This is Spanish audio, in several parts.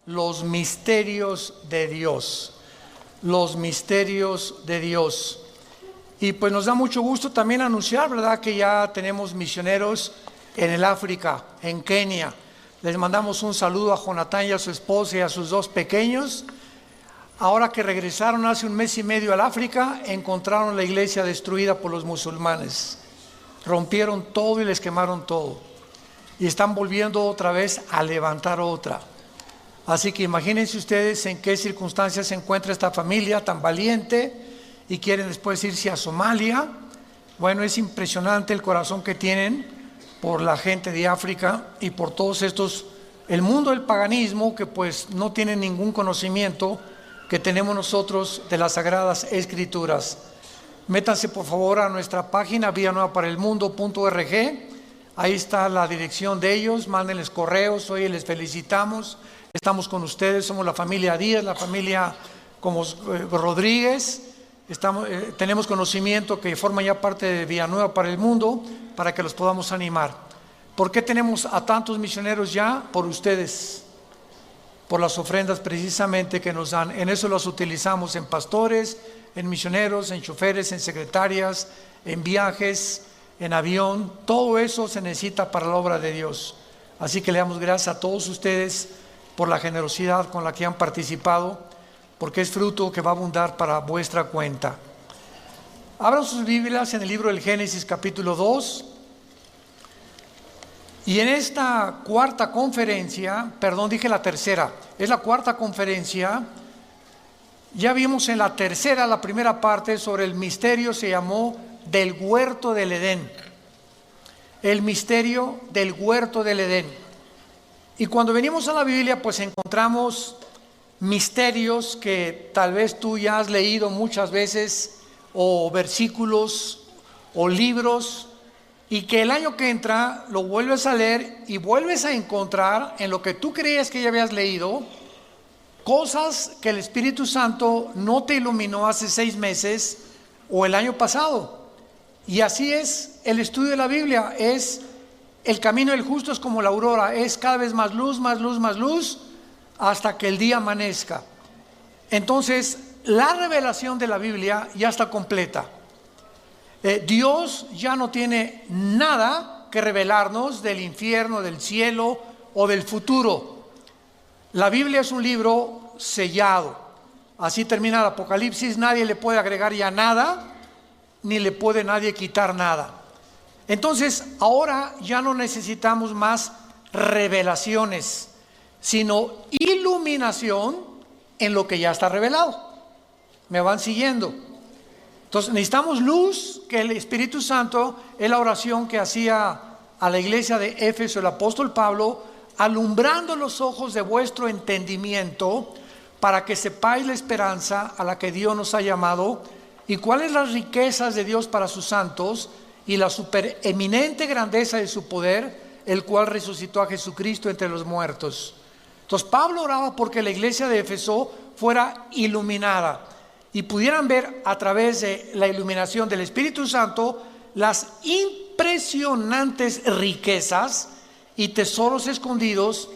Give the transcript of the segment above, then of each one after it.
los misterios de Dios. Los misterios de Dios. Y pues nos da mucho gusto también anunciar, ¿verdad?, que ya tenemos misioneros en el África, en Kenia. Les mandamos un saludo a Jonathan y a su esposa y a sus 2 pequeños. Ahora que regresaron hace 1 mes y medio al África, encontraron la iglesia destruida por los musulmanes. Rompieron todo y les quemaron todo. Y están volviendo otra vez a levantar otra. Así que imagínense ustedes en qué circunstancias se encuentra esta familia tan valiente y quieren después irse a Somalia. Bueno, es impresionante el corazón que tienen por la gente de África y por todos estos, el mundo del paganismo, que pues no tienen ningún conocimiento que tenemos nosotros de las Sagradas Escrituras. Métanse por favor a nuestra página villanuevaparaelmundo.org. Ahí está la dirección de ellos, mándenles correos, hoy les felicitamos. Estamos con ustedes, somos la familia Díaz, la familia como Rodríguez. Tenemos conocimiento que forman ya parte de Villanueva para el Mundo, para que los podamos animar. ¿Por qué tenemos a tantos misioneros ya? Por ustedes, por las ofrendas precisamente que nos dan. En eso las utilizamos en pastores, en misioneros, en choferes, en secretarias, en viajes, en avión. Todo eso se necesita para la obra de Dios. Así que le damos gracias a todos ustedes por la generosidad con la que han participado, porque es fruto que va a abundar para vuestra cuenta. Abran sus Biblias en el libro del Génesis capítulo 2. Y en esta cuarta conferencia, dije la tercera, es la cuarta conferencia. Ya vimos en la tercera, la primera parte, sobre el misterio, se llamó del huerto del Edén. El misterio del huerto del Edén. Y cuando venimos a la Biblia, pues encontramos misterios que tal vez tú ya has leído muchas veces, o versículos, o libros, y que el año que entra lo vuelves a leer y vuelves a encontrar en lo que tú creías que ya habías leído, cosas que el Espíritu Santo no te iluminó hace 6 meses o el año pasado. Y así es el estudio de la Biblia, es el camino del justo es como la aurora, es cada vez más luz, más luz, más luz, hasta que el día amanezca. Entonces, la revelación de la Biblia ya está completa. Dios ya no tiene nada que revelarnos del infierno, del cielo o del futuro. La Biblia es un libro sellado. Así termina el Apocalipsis, nadie le puede agregar ya nada, ni le puede nadie quitar nada. Entonces, ahora ya no necesitamos más revelaciones, sino iluminación en lo que ya está revelado. ¿Me van siguiendo? Entonces necesitamos luz, que el Espíritu Santo es la oración que hacía a la iglesia de Éfeso el apóstol Pablo, alumbrando los ojos de vuestro entendimiento, para que sepáis la esperanza a la que Dios nos ha llamado, y cuáles las riquezas de Dios para sus santos, y la supereminente grandeza de su poder, el cual resucitó a Jesucristo entre los muertos. Entonces Pablo oraba porque la iglesia de Éfeso fuera iluminada y pudieran ver a través de la iluminación del Espíritu Santo las impresionantes riquezas y tesoros escondidos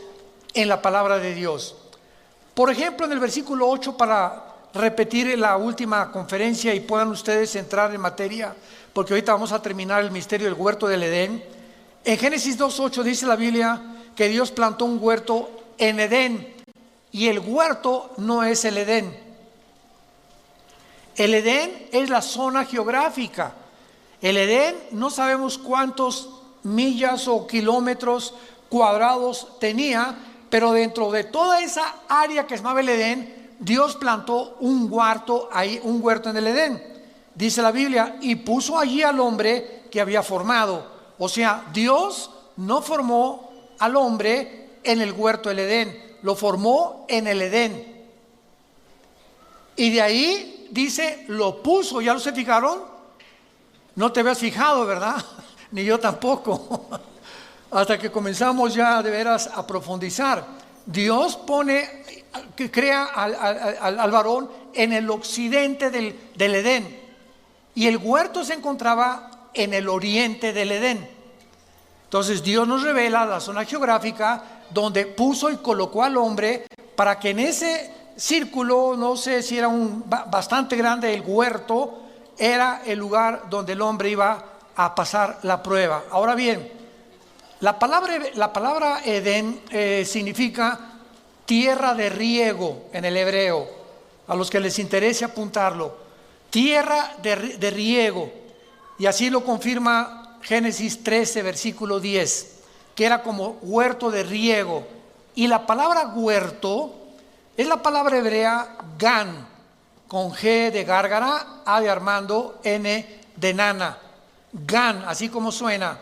en la palabra de Dios. Por ejemplo, en el versículo 8, para repetir la última conferencia y puedan ustedes entrar en materia, porque ahorita vamos a terminar el misterio del huerto del Edén. En Génesis 2:8 dice la Biblia que Dios plantó un huerto en Edén, y el huerto no es el Edén. El Edén es la zona geográfica. El Edén no sabemos cuántos millas o kilómetros cuadrados tenía, pero dentro de toda esa área que se llamaba el Edén, Dios plantó un huerto ahí, un huerto en el Edén. Dice la Biblia, y puso allí al hombre que había formado. O sea, Dios no formó al hombre en el huerto del Edén, lo formó en el Edén. Y de ahí dice, lo puso. ¿Ya lo se fijaron? No te habías fijado, ¿verdad? Ni yo tampoco. Hasta que comenzamos ya de veras a profundizar. Dios pone, que crea al varón en el occidente del Edén. Y el huerto se encontraba en el oriente del Edén. Entonces Dios nos revela la zona geográfica donde puso y colocó al hombre para que en ese círculo, no sé si era bastante grande el huerto, era el lugar donde el hombre iba a pasar la prueba. Ahora bien, la palabra Edén significa tierra de riego en el hebreo, a los que les interese apuntarlo, tierra de riego, y así lo confirma Génesis 13, versículo 10, que era como huerto de riego. Y la palabra huerto es la palabra hebrea gan, con G de gárgara, A de Armando, N de nana, gan, así como suena,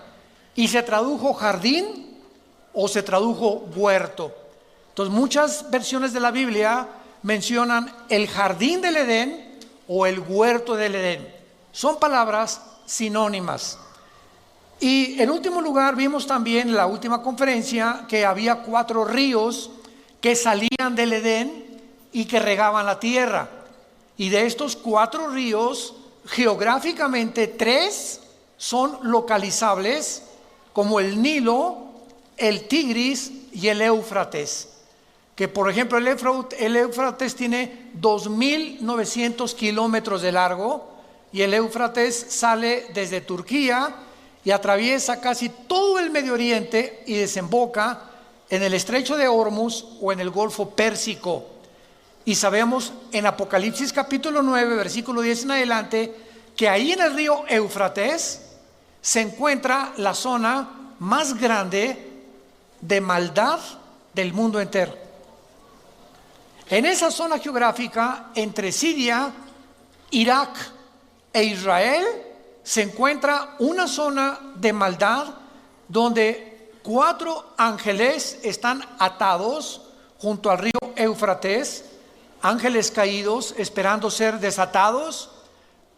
y se tradujo jardín o se tradujo huerto. Entonces muchas versiones de la Biblia mencionan el jardín del Edén o el huerto del Edén. Son palabras sinónimas. Y en último lugar vimos también en la última conferencia que había 4 ríos que salían del Edén y que regaban la tierra. Y de estos 4 ríos, geográficamente 3 son localizables, como el Nilo, el Tigris y el Éufrates. Que por ejemplo el Éufrates tiene 2.900 kilómetros de largo, y el Éufrates sale desde Turquía y atraviesa casi todo el Medio Oriente y desemboca en el estrecho de Hormuz o en el Golfo Pérsico. Y sabemos en Apocalipsis capítulo 9, versículo 10 en adelante, que ahí en el río Éufrates se encuentra la zona más grande de maldad del mundo entero. En esa zona geográfica, entre Siria, Irak e Israel, se encuentra una zona de maldad donde 4 ángeles están atados junto al río Éufrates, ángeles caídos esperando ser desatados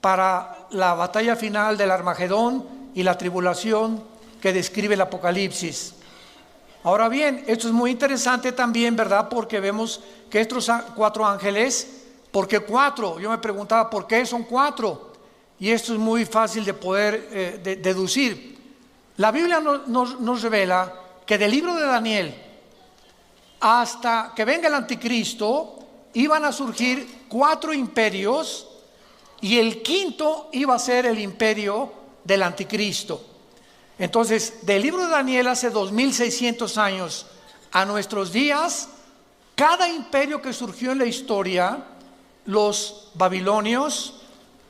para la batalla final del Armagedón y la tribulación que describe el Apocalipsis. Ahora bien, esto es muy interesante también, ¿verdad? Porque vemos que estos 4 ángeles, ¿por qué 4? Yo me preguntaba, ¿por qué son 4? Y esto es muy fácil de poder deducir. La Biblia nos revela que del libro de Daniel hasta que venga el anticristo iban a surgir 4 imperios, y el quinto iba a ser el imperio del anticristo. Entonces, del libro de Daniel hace 2600 años a nuestros días, cada imperio que surgió en la historia, los babilonios,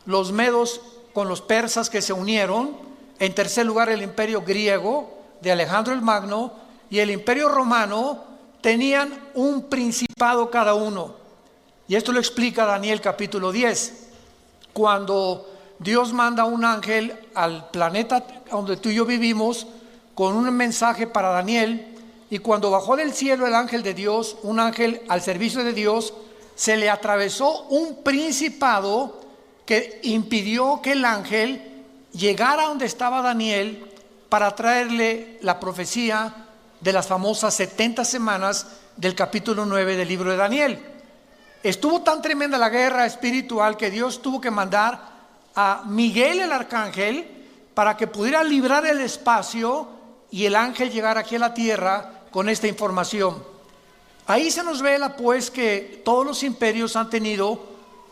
los medos con los persas que se unieron, en tercer lugar el imperio griego de Alejandro el Magno y el imperio romano, tenían un principado cada uno. Y esto lo explica Daniel capítulo 10, cuando Dios manda un ángel al planeta donde tú y yo vivimos con un mensaje para Daniel, y cuando bajó del cielo el ángel de Dios, un ángel al servicio de Dios, se le atravesó un principado que impidió que el ángel llegara donde estaba Daniel para traerle la profecía de las famosas 70 semanas del capítulo 9 del libro de Daniel. Estuvo tan tremenda la guerra espiritual que Dios tuvo que mandar a Miguel el arcángel para que pudiera librar el espacio y el ángel llegara aquí a la tierra con esta información. Ahí se nos revela pues que todos los imperios han tenido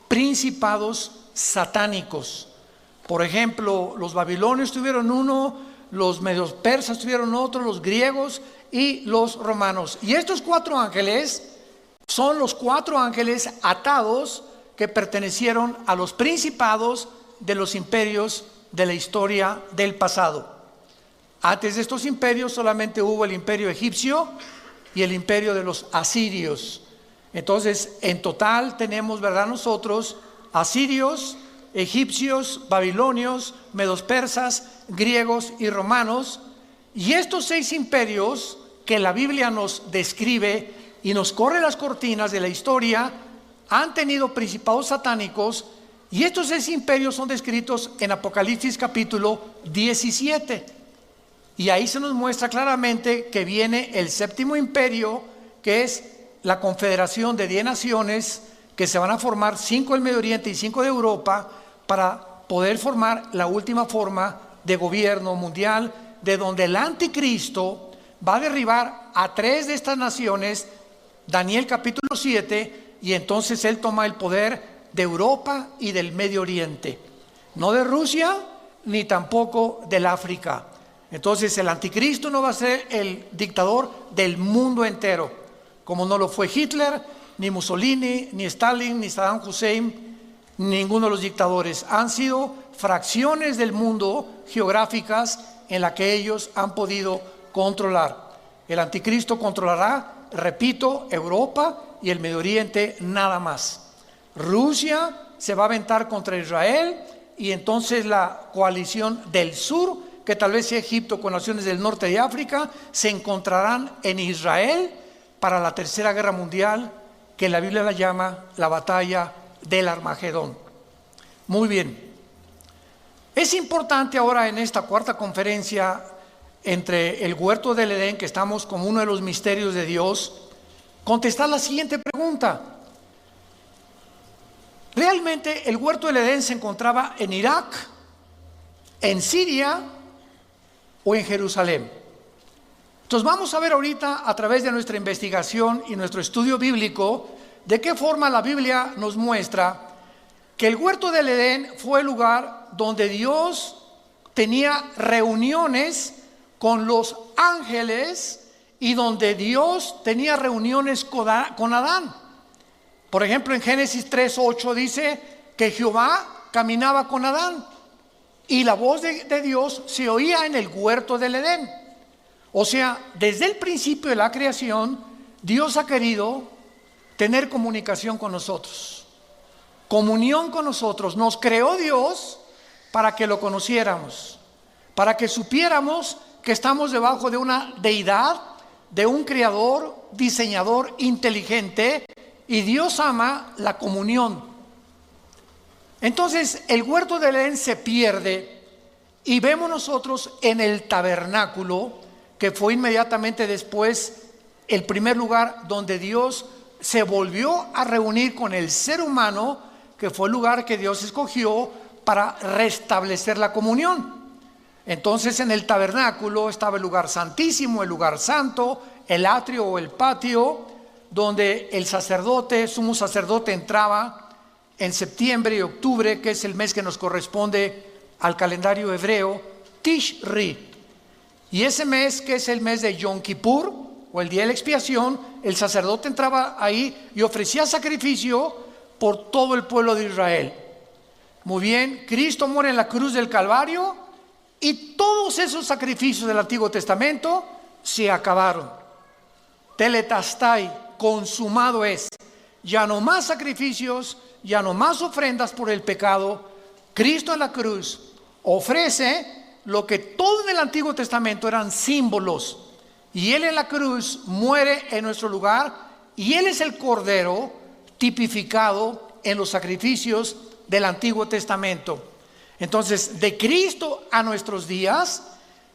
principados satánicos. Por ejemplo, los babilonios tuvieron uno, los medios persas tuvieron otro, los griegos y los romanos. Y estos 4 ángeles son los 4 ángeles atados que pertenecieron a los principados de los imperios de la historia del pasado. Antes de estos imperios solamente hubo el imperio egipcio y el imperio de los asirios. Entonces, en total tenemos, ¿verdad?, nosotros asirios, egipcios, babilonios, medos persas, griegos y romanos. Y estos 6 imperios que la Biblia nos describe y nos corre las cortinas de la historia han tenido principados satánicos, y estos 6 imperios son descritos en Apocalipsis capítulo 17. Y ahí se nos muestra claramente que viene el 7º imperio, que es la confederación de 10 naciones que se van a formar, 5 del Medio Oriente y 5 de Europa, para poder formar la última forma de gobierno mundial, de donde el anticristo va a derribar a 3 de estas naciones, Daniel capítulo 7, y entonces él toma el poder de Europa y del Medio Oriente, no de Rusia ni tampoco del África. Entonces el anticristo no va a ser el dictador del mundo entero, como no lo fue Hitler, ni Mussolini, ni Stalin, ni Saddam Hussein, ninguno de los dictadores. Han sido fracciones del mundo geográficas en la que ellos han podido controlar. El anticristo controlará, repito, Europa y el Medio Oriente nada más. Rusia se va a aventar contra Israel, y entonces la coalición del sur, que tal vez sea Egipto con naciones del norte de África, se encontrarán en Israel para la tercera guerra mundial, que la Biblia la llama la batalla del Armagedón. Muy bien. Es importante ahora en esta cuarta conferencia entre el huerto del Edén, que estamos como uno de los misterios de Dios, contestar la siguiente pregunta. ¿Realmente el huerto del Edén se encontraba en Irak, en Siria o en Jerusalén? Entonces vamos a ver ahorita, a través de nuestra investigación y nuestro estudio bíblico, de qué forma la Biblia nos muestra que el huerto del Edén fue el lugar donde Dios tenía reuniones con los ángeles y donde Dios tenía reuniones con Adán. Por ejemplo, en Génesis 3:8 dice que Jehová caminaba con Adán y la voz de Dios se oía en el huerto del Edén. O sea, desde el principio de la creación, Dios ha querido tener comunicación con nosotros, comunión con nosotros. Nos creó Dios para que lo conociéramos, para que supiéramos que estamos debajo de una deidad, de un creador, diseñador inteligente, y Dios ama la comunión. Entonces el huerto del Edén se pierde, y vemos nosotros en el tabernáculo, que fue inmediatamente después el primer lugar donde Dios se volvió a reunir con el ser humano, que fue el lugar que Dios escogió para restablecer la comunión. Entonces en el tabernáculo estaba el lugar santísimo, el lugar santo, el atrio o el patio, donde el sacerdote, sumo sacerdote, entraba en septiembre y octubre, que es el mes que nos corresponde al calendario hebreo, Tishri. Y ese mes, que es el mes de Yom Kippur, o el día de la expiación, el sacerdote entraba ahí y ofrecía sacrificio por todo el pueblo de Israel. Muy bien, Cristo muere en la cruz del Calvario y todos esos sacrificios del Antiguo Testamento se acabaron. Tetelestai, consumado es. Ya no más sacrificios, ya no más ofrendas por el pecado. Cristo en la cruz ofrece lo que todo en el Antiguo Testamento eran símbolos, y Él en la cruz muere en nuestro lugar, y Él es el Cordero tipificado en los sacrificios del Antiguo Testamento. Entonces, de Cristo a nuestros días,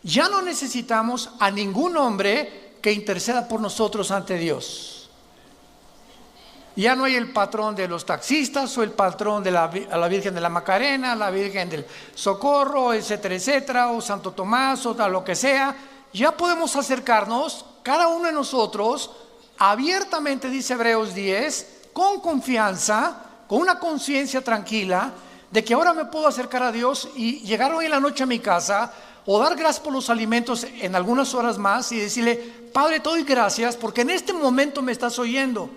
ya no necesitamos a ningún hombre que interceda por nosotros ante Dios. Ya no hay el patrón de los taxistas, o el patrón de la Virgen de la Macarena, la Virgen del Socorro, etcétera, etcétera, o Santo Tomás, o lo que sea. Ya podemos acercarnos, cada uno de nosotros, abiertamente, dice Hebreos 10, con confianza, con una conciencia tranquila, de que ahora me puedo acercar a Dios y llegar hoy en la noche a mi casa, o dar gracias por los alimentos en algunas horas más, y decirle: Padre, te doy gracias porque en este momento me estás oyendo.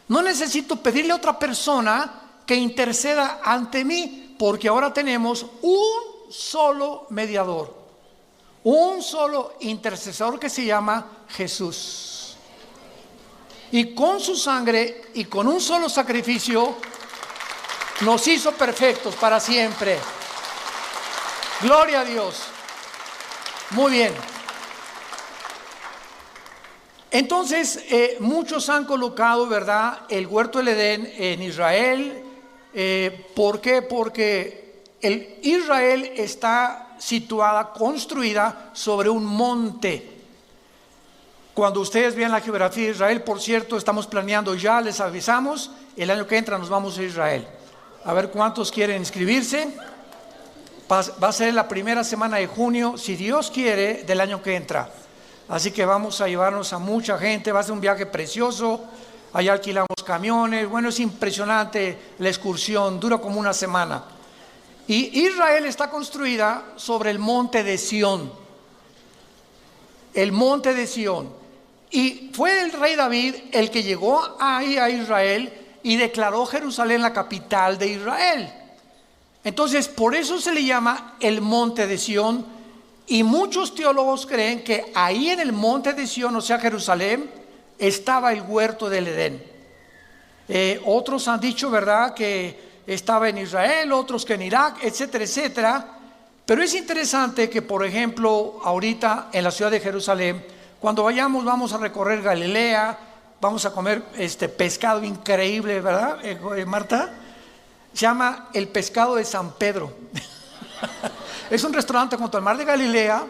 No necesito pedirle a otra persona que interceda ante mí, porque ahora tenemos un solo mediador, un solo intercesor, que se llama Jesús. Y con su sangre y con un solo sacrificio nos hizo perfectos para siempre. Gloria a Dios. Muy bien. Entonces, muchos han colocado, ¿verdad?, el huerto del Edén en Israel. ¿Por qué? Porque Israel está situada, construida sobre un monte. Cuando ustedes vean la geografía de Israel, por cierto, estamos planeando ya, les avisamos, el año que entra nos vamos a Israel. A ver cuántos quieren inscribirse. Va a ser la primera semana de junio, si Dios quiere, del año que entra. Así que vamos a llevarnos a mucha gente, va a ser un viaje precioso. Allá alquilamos camiones, bueno, es impresionante la excursión, dura como una semana. Y Israel está construida sobre el monte de Sión, el monte de Sión. Y fue el rey David el que llegó ahí a Israel y declaró Jerusalén la capital de Israel. Entonces, por eso se le llama el monte de Sión. Y muchos teólogos creen que ahí en el monte de Sión, o sea Jerusalén, estaba el huerto del Edén. Otros han dicho, ¿verdad?, que estaba en Israel, otros que en Irak, etcétera, etcétera. Pero es interesante que, por ejemplo, ahorita en la ciudad de Jerusalén, cuando vayamos, vamos a recorrer Galilea, vamos a comer pescado increíble, ¿verdad, Marta? Se llama el pescado de San Pedro. Es un restaurante junto al mar de Galilea.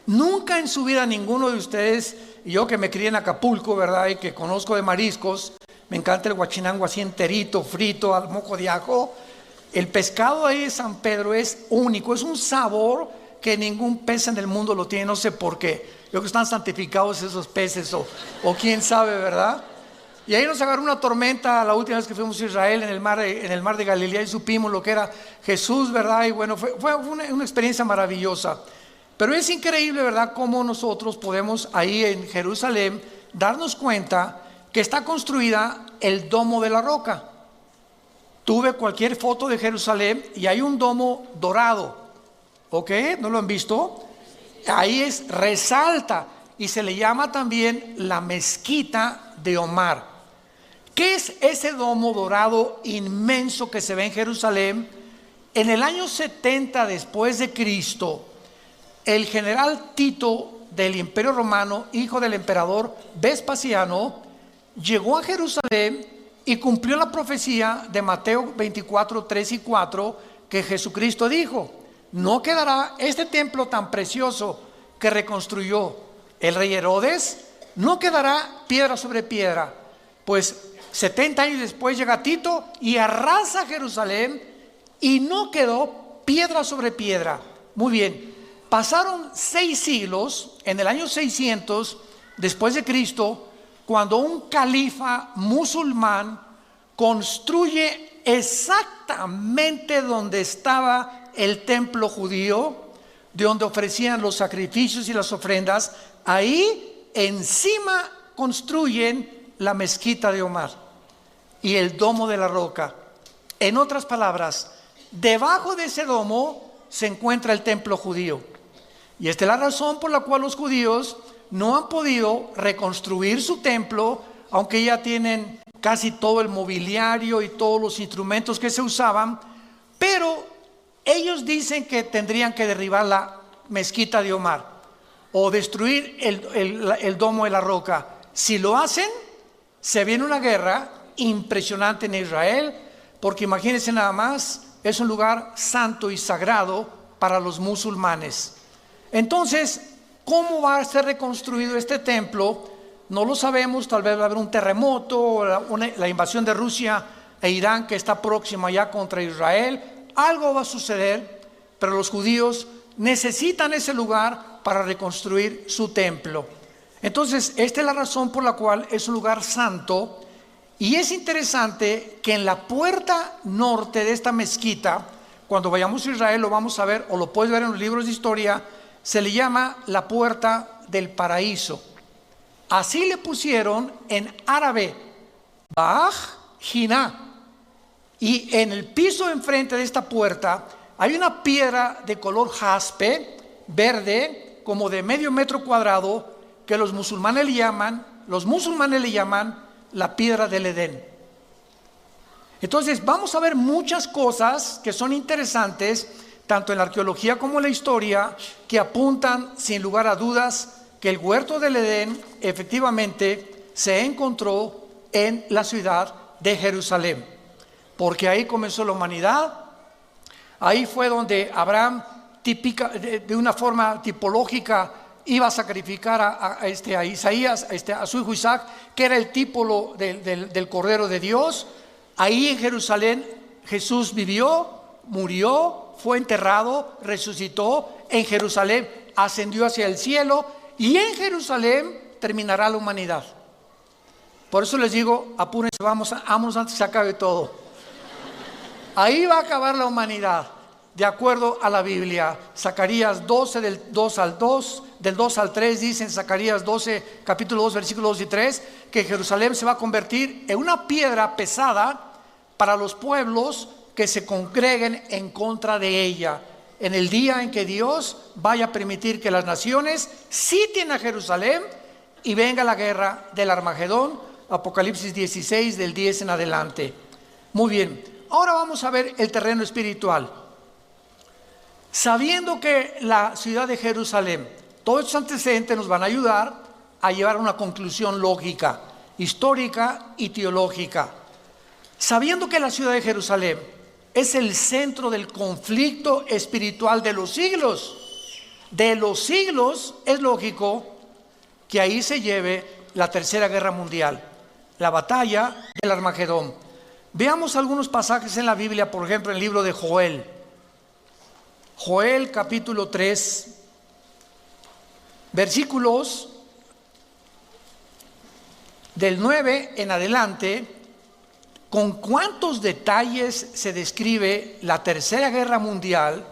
Nunca en su vida ninguno de ustedes, y yo que me crié en Acapulco, ¿verdad?, y que conozco de mariscos, me encanta el guachinango así enterito, frito, al moco de ajo. El pescado ahí de San Pedro es único, es un sabor que ningún pez en el mundo lo tiene, no sé por qué. Yo creo que están santificados esos peces o quién sabe, ¿verdad? Y ahí nos agarró una tormenta la última vez que fuimos a Israel en el mar de Galilea y supimos lo que era Jesús, ¿verdad? Y bueno, fue una experiencia maravillosa. Pero es increíble, ¿verdad?, cómo nosotros podemos ahí en Jerusalén darnos cuenta que está construida el domo de la roca. Tuve cualquier foto de Jerusalén y hay un domo dorado, ¿ok? ¿No lo han visto? Ahí resalta y se le llama también la mezquita de Omar. ¿Qué es ese domo dorado inmenso que se ve en Jerusalén? En el año 70 después de Cristo, el general Tito del Imperio Romano, hijo del emperador Vespasiano, llegó a Jerusalén y cumplió la profecía de Mateo 24, 3 y 4, que Jesucristo dijo: no quedará este templo tan precioso que reconstruyó el rey Herodes, no quedará piedra sobre piedra. Pues 70 años después llega Tito y arrasa Jerusalén y no quedó piedra sobre piedra. Muy bien, pasaron 6 siglos, en el año 600 después de Cristo, cuando un califa musulmán construye exactamente donde estaba el templo judío, de donde ofrecían los sacrificios y las ofrendas, ahí encima construyen la mezquita de Omar y el domo de la roca. En otras palabras, debajo de ese domo se encuentra el templo judío. Y esta es la razón por la cual los judíos no han podido reconstruir su templo, aunque ya tienen casi todo el mobiliario y todos los instrumentos que se usaban, pero ellos dicen que tendrían que derribar la mezquita de Omar o destruir el domo de la roca. Si lo hacen, se viene una guerra impresionante en Israel, porque imagínense nada más, es un lugar santo y sagrado para los musulmanes. Entonces, ¿cómo va a ser reconstruido este templo? No lo sabemos, tal vez va a haber un terremoto, la invasión de Rusia e Irán que está próxima ya contra Israel. Algo va a suceder, pero los judíos necesitan ese lugar para reconstruir su templo. Entonces, esta es la razón por la cual es un lugar santo. Y es interesante que en la puerta norte de esta mezquita, cuando vayamos a Israel lo vamos a ver, o lo puedes ver en los libros de historia, se le llama la puerta del paraíso. Así le pusieron en árabe, Baj Jiná. Y en el piso enfrente de esta puerta hay una piedra de color jaspe, verde, como de medio metro cuadrado, que los musulmanes le llaman la piedra del Edén. Entonces vamos a ver muchas cosas que son interesantes, tanto en la arqueología como en la historia, que apuntan sin lugar a dudas que el huerto del Edén efectivamente se encontró en la ciudad de Jerusalén, porque ahí comenzó la humanidad. Ahí fue donde Abraham, de una forma tipológica, iba a sacrificar a Isaías, a su hijo Isaac, que era el tipo del Cordero de Dios. Ahí en Jerusalén Jesús vivió, murió, fue enterrado, resucitó en Jerusalén, ascendió hacia el cielo y en Jerusalén terminará la humanidad. Por eso les digo, apúrense, vámonos antes que se acabe todo. Ahí va a acabar la humanidad, de acuerdo a la Biblia. Zacarías 12, del 2 al 3, dice en Zacarías 12, capítulo 2, versículos 2 y 3, que Jerusalén se va a convertir en una piedra pesada para los pueblos que se congreguen en contra de ella, en el día en que Dios vaya a permitir que las naciones sitien a Jerusalén y venga la guerra del Armagedón. Apocalipsis 16, del 10 en adelante. Muy bien, ahora vamos a ver el terreno espiritual. Sabiendo que la ciudad de Jerusalén, todos estos antecedentes nos van a ayudar a llevar a una conclusión lógica, histórica y teológica. Sabiendo que la ciudad de Jerusalén es el centro del conflicto espiritual de los siglos, es lógico que ahí se lleve la tercera guerra mundial, la batalla del Armagedón. Veamos algunos pasajes en la Biblia, por ejemplo, en el libro de Joel. Joel capítulo 3, versículos del 9 en adelante. Con cuántos detalles se describe la tercera guerra mundial.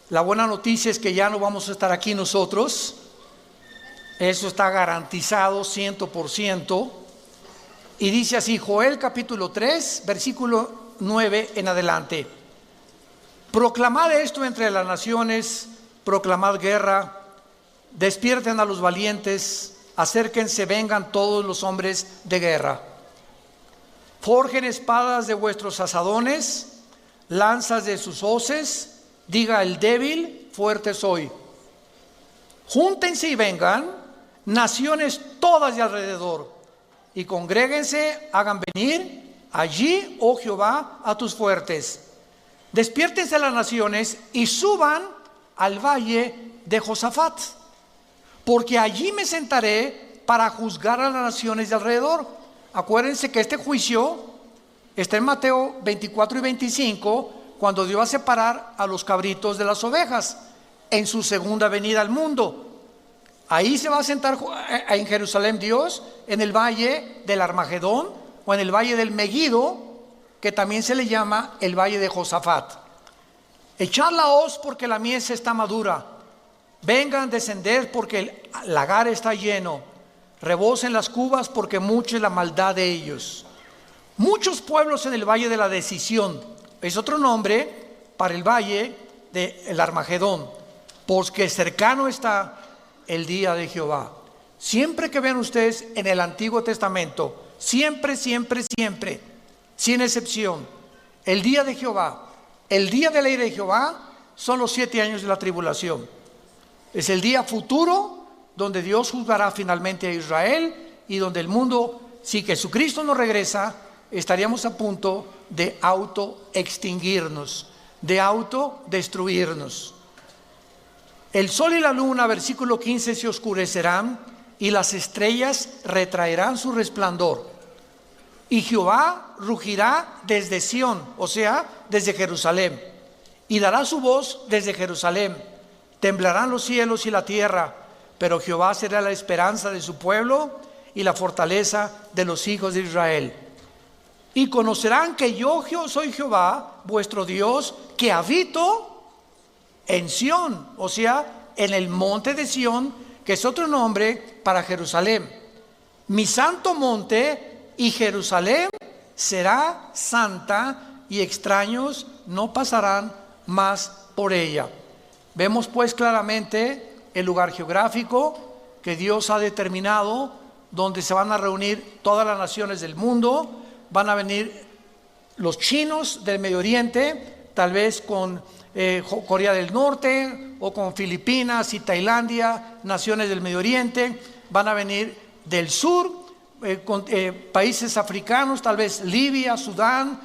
La buena noticia es que ya no vamos a estar aquí nosotros. Eso está garantizado 100%. Y dice así, Joel capítulo 3, versículo 9 en adelante. Proclamad esto entre las naciones, proclamad guerra, despierten a los valientes, acérquense, vengan todos los hombres de guerra. Forjen espadas de vuestros asadones, lanzas de sus hoces, diga el débil, fuerte soy. Júntense y vengan, naciones todas de alrededor, y congréguense, hagan venir allí, oh Jehová, a tus fuertes. Despiértense las naciones y suban al valle de Josafat, porque allí me sentaré para juzgar a las naciones de alrededor. Acuérdense que este juicio está en Mateo 24 y 25, cuando Dios va a separar a los cabritos de las ovejas en su segunda venida al mundo. Ahí se va a sentar en Jerusalén Dios, en el valle del Armagedón o en el valle del Megido, que también se le llama el valle de Josafat. Echad la hoz porque la mies está madura. Vengan, descender porque el lagar está lleno. Rebosen las cubas porque mucha es la maldad de ellos. Muchos pueblos en el valle de la decisión. Es otro nombre para el valle del Armagedón, porque cercano está el día de Jehová. Siempre que vean ustedes en el Antiguo Testamento, siempre, sin excepción, el día de Jehová, el día de la ira de Jehová, son los 7 años de la tribulación. Es el día futuro donde Dios juzgará finalmente a Israel y donde el mundo, si Jesucristo no regresa, estaríamos a punto de autoextinguirnos, de autodestruirnos. El sol y la luna, versículo 15, se oscurecerán y las estrellas retraerán su resplandor. Y Jehová rugirá desde Sión, o sea, desde Jerusalén, y dará su voz desde Jerusalén. Temblarán los cielos y la tierra, pero Jehová será la esperanza de su pueblo y la fortaleza de los hijos de Israel. Y conocerán que yo soy Jehová, vuestro Dios, que habito en Sión, o sea, en el monte de Sión, que es otro nombre para Jerusalén. Mi santo monte, y Jerusalén será santa, y extraños no pasarán más por ella. Vemos pues claramente el lugar geográfico que Dios ha determinado, donde se van a reunir todas las naciones del mundo. Van a venir los chinos del Medio Oriente, tal vez con Corea del Norte o con Filipinas y Tailandia, naciones del Medio Oriente. Van a venir del sur, con países africanos, tal vez Libia, Sudán,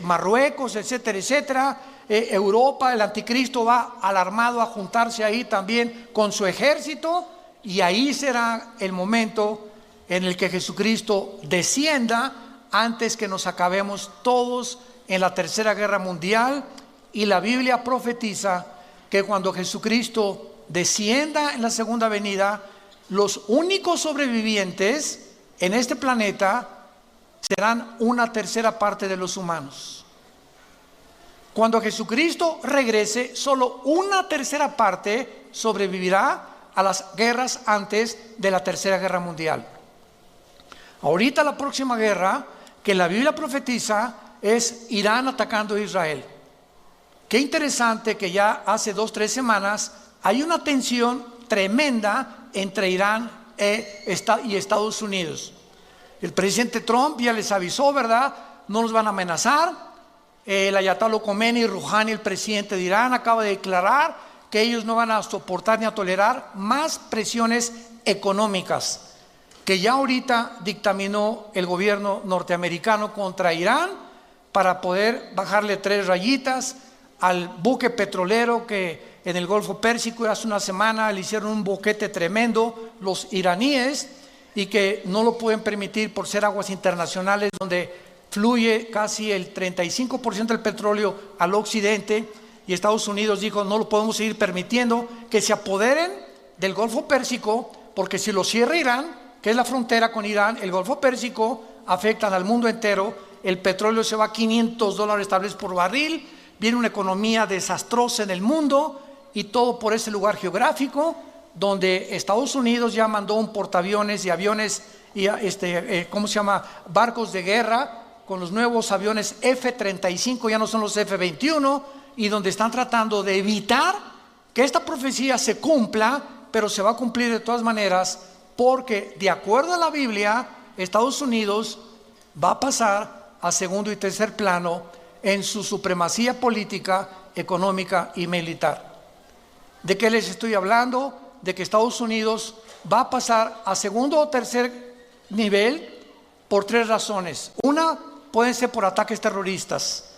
Marruecos, etcétera, etcétera. Europa, el anticristo va alarmado a juntarse ahí también con su ejército, y ahí será el momento en el que Jesucristo descienda antes que nos acabemos todos en la tercera guerra mundial. Y la Biblia profetiza que cuando Jesucristo descienda en la segunda venida, los únicos sobrevivientes en este planeta serán una tercera parte de los humanos. Cuando Jesucristo regrese, solo una tercera parte sobrevivirá a las guerras antes de la Tercera Guerra Mundial. Ahorita la próxima guerra que la Biblia profetiza es Irán atacando a Israel. Qué interesante que ya hace 2-3 semanas hay una tensión tremenda entre Irán y Estados Unidos. El presidente Trump ya les avisó, ¿verdad? No nos van a amenazar. El Ayatollah Khomeini Rouhani, el presidente de Irán, acaba de declarar que ellos no van a soportar ni a tolerar más presiones económicas que ya ahorita dictaminó el gobierno norteamericano contra Irán para poder bajarle 3 rayitas al buque petrolero que en el Golfo Pérsico hace una semana le hicieron un boquete tremendo los iraníes y que no lo pueden permitir por ser aguas internacionales donde fluye casi el 35% del petróleo al occidente, y Estados Unidos dijo no lo podemos seguir permitiendo que se apoderen del Golfo Pérsico, porque si lo cierra Irán, que es la frontera con Irán, el Golfo Pérsico afectan al mundo entero, el petróleo se va a $500 tal vez por barril, viene una economía desastrosa en el mundo y todo por ese lugar geográfico donde Estados Unidos ya mandó un portaaviones y aviones y barcos de guerra con los nuevos aviones F-35, ya no son los F-21, y donde están tratando de evitar que esta profecía se cumpla, pero se va a cumplir de todas maneras, porque de acuerdo a la Biblia, Estados Unidos va a pasar a segundo y tercer plano en su supremacía política, económica y militar. ¿De qué les estoy hablando? De que Estados Unidos va a pasar a segundo o tercer nivel por 3 razones. Una, pueden ser por ataques terroristas,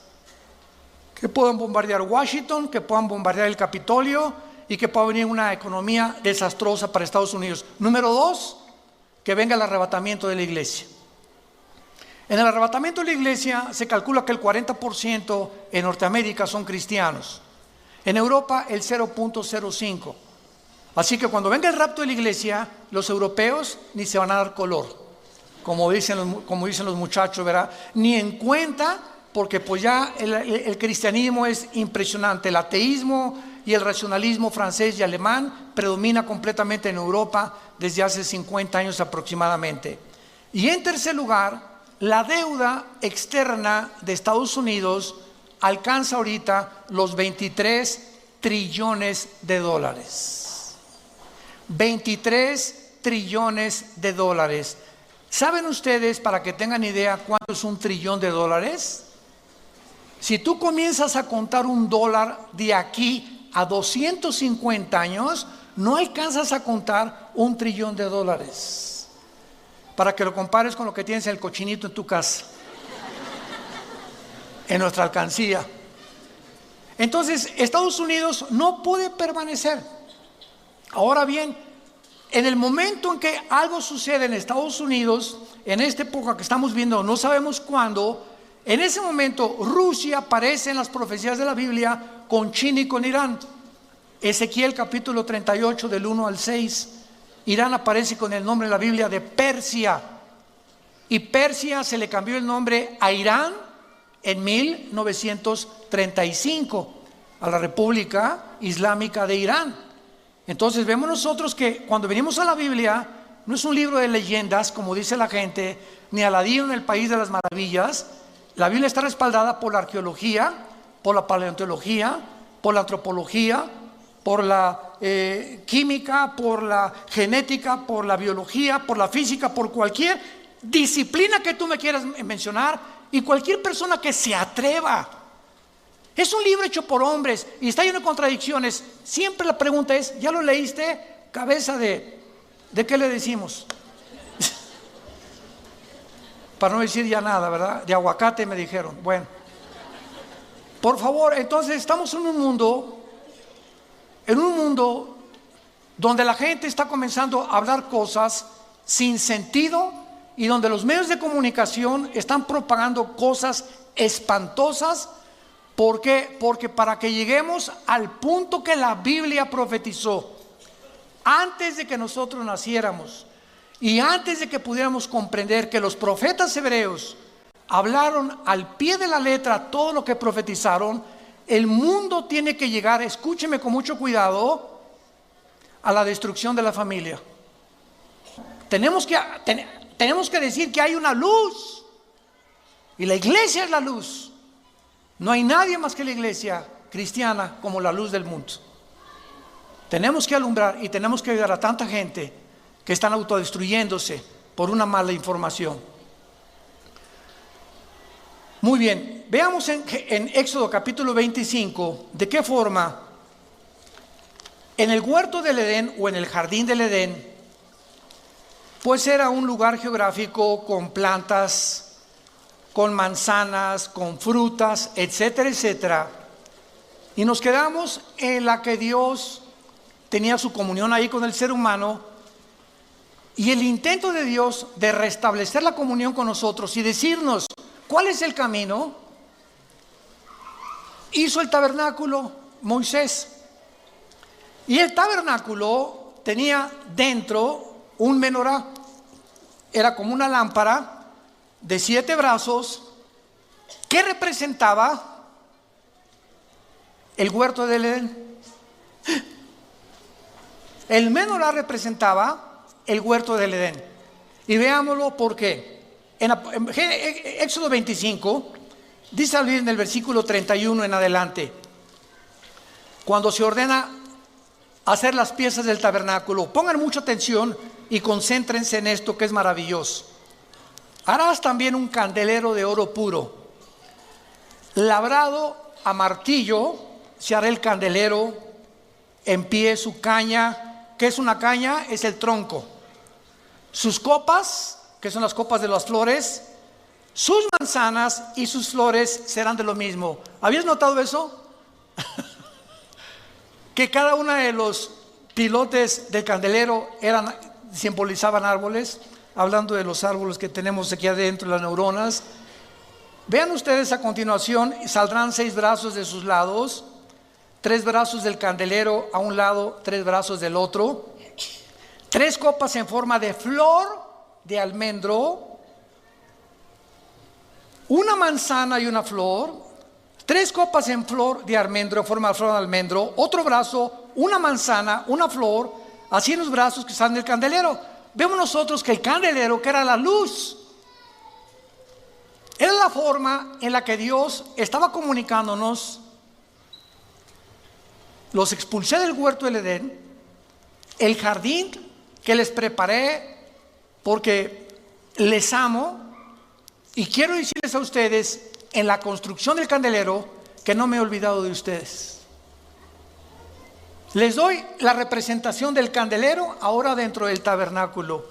que puedan bombardear Washington, que puedan bombardear el Capitolio y que pueda venir una economía desastrosa para Estados Unidos. Número 2, que venga el arrebatamiento de la iglesia. En el arrebatamiento de la iglesia se calcula que el 40% en Norteamérica son cristianos. En Europa el 0.05. Así que cuando venga el rapto de la iglesia, los europeos ni se van a dar color. Como dicen los muchachos, ¿verdad? Ni en cuenta, porque pues ya el cristianismo es impresionante. El ateísmo y el racionalismo francés y alemán predomina completamente en Europa desde hace 50 años aproximadamente. Y en tercer lugar, la deuda externa de Estados Unidos alcanza ahorita los 23 trillones de dólares. 23 trillones de dólares. ¿Saben ustedes, para que tengan idea, cuánto es $1 trillón? Si tú comienzas a contar $1 de aquí a 250 años, no alcanzas a contar $1 trillón. Para que lo compares con lo que tienes en el cochinito en tu casa, en nuestra alcancía. Entonces, Estados Unidos no puede permanecer. Ahora bien, en el momento en que algo sucede en Estados Unidos, en esta época que estamos viendo, no sabemos cuándo, en ese momento Rusia aparece en las profecías de la Biblia con China y con Irán. Ezequiel capítulo 38 del 1 al 6. Irán aparece con el nombre en la Biblia de Persia. Y Persia se le cambió el nombre a Irán en 1935, a la República Islámica de Irán. Entonces vemos nosotros que cuando venimos a la Biblia, no es un libro de leyendas, como dice la gente, ni Aladino en el País de las Maravillas. La Biblia está respaldada por la arqueología, por la paleontología, por la antropología, por la química, por la genética, por la biología, por la física, por cualquier disciplina que tú me quieras mencionar y cualquier persona que se atreva. Es un libro hecho por hombres y está lleno de contradicciones. Siempre la pregunta es, ¿ya lo leíste? Cabeza ¿de qué le decimos? Para no decir ya nada, ¿verdad? De aguacate me dijeron. Bueno, por favor, entonces estamos en un mundo donde la gente está comenzando a hablar cosas sin sentido y donde los medios de comunicación están propagando cosas espantosas. ¿Por qué? Porque para que lleguemos al punto que la Biblia profetizó, antes de que nosotros naciéramos y antes de que pudiéramos comprender que los profetas hebreos hablaron al pie de la letra todo lo que profetizaron, el mundo tiene que llegar, escúcheme con mucho cuidado, a la destrucción de la familia. Tenemos que decir que hay una luz y la iglesia es la luz. No hay nadie más que la iglesia cristiana como la luz del mundo. Tenemos que alumbrar y tenemos que ayudar a tanta gente que están autodestruyéndose por una mala información. Muy bien, veamos en Éxodo capítulo 25 de qué forma en el huerto del Edén o en el jardín del Edén, pues era un lugar geográfico con plantas, con manzanas, con frutas, etcétera, etcétera. Y nos quedamos en la que Dios tenía su comunión ahí con el ser humano y el intento de Dios de restablecer la comunión con nosotros y decirnos cuál es el camino. Hizo el tabernáculo Moisés y el tabernáculo tenía dentro un menorá, era como una lámpara de 7 brazos que representaba el huerto del Edén. El menorá representaba el huerto del Edén. Y veámoslo por qué. En Éxodo 25, dice en el versículo 31 en adelante, cuando se ordena hacer las piezas del tabernáculo, pongan mucha atención y concéntrense en esto que es maravilloso. Harás también un candelero de oro puro, labrado a martillo, se hará el candelero en pie, su caña. ¿Qué es una caña? Es el tronco. Sus copas, que son las copas de las flores, sus manzanas y sus flores serán de lo mismo. ¿Habías notado eso? Que cada uno de los pilotes del candelero simbolizaban árboles, hablando de los árboles que tenemos aquí adentro, las neuronas. Vean ustedes a continuación, saldrán 6 brazos de sus lados, 3 brazos del candelero a un lado, 3 brazos del otro, 3 copas en forma de flor de almendro, una manzana y una flor, 3 copas en flor de almendro, en forma de flor de almendro, otro brazo, una manzana, una flor, así en los brazos que salen del candelero. Vemos nosotros que el candelero, que era la luz, era la forma en la que Dios estaba comunicándonos. Los expulsé del huerto del Edén, el jardín que les preparé porque les amo, y quiero decirles a ustedes en la construcción del candelero que no me he olvidado de ustedes. Les doy la representación del candelero ahora dentro del tabernáculo,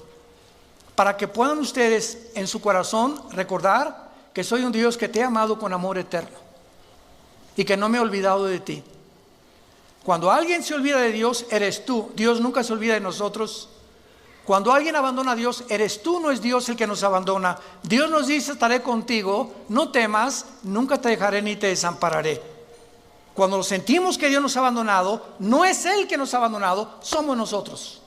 para que puedan ustedes en su corazón recordar que soy un Dios que te ha amado con amor eterno y que no me he olvidado de ti. Cuando alguien se olvida de Dios, eres tú. Dios nunca se olvida de nosotros. Cuando alguien abandona a Dios, eres tú, no es Dios el que nos abandona. Dios nos dice: estaré contigo, no temas, nunca te dejaré ni te desampararé. Cuando sentimos que Dios nos ha abandonado, no es Él que nos ha abandonado, somos nosotros.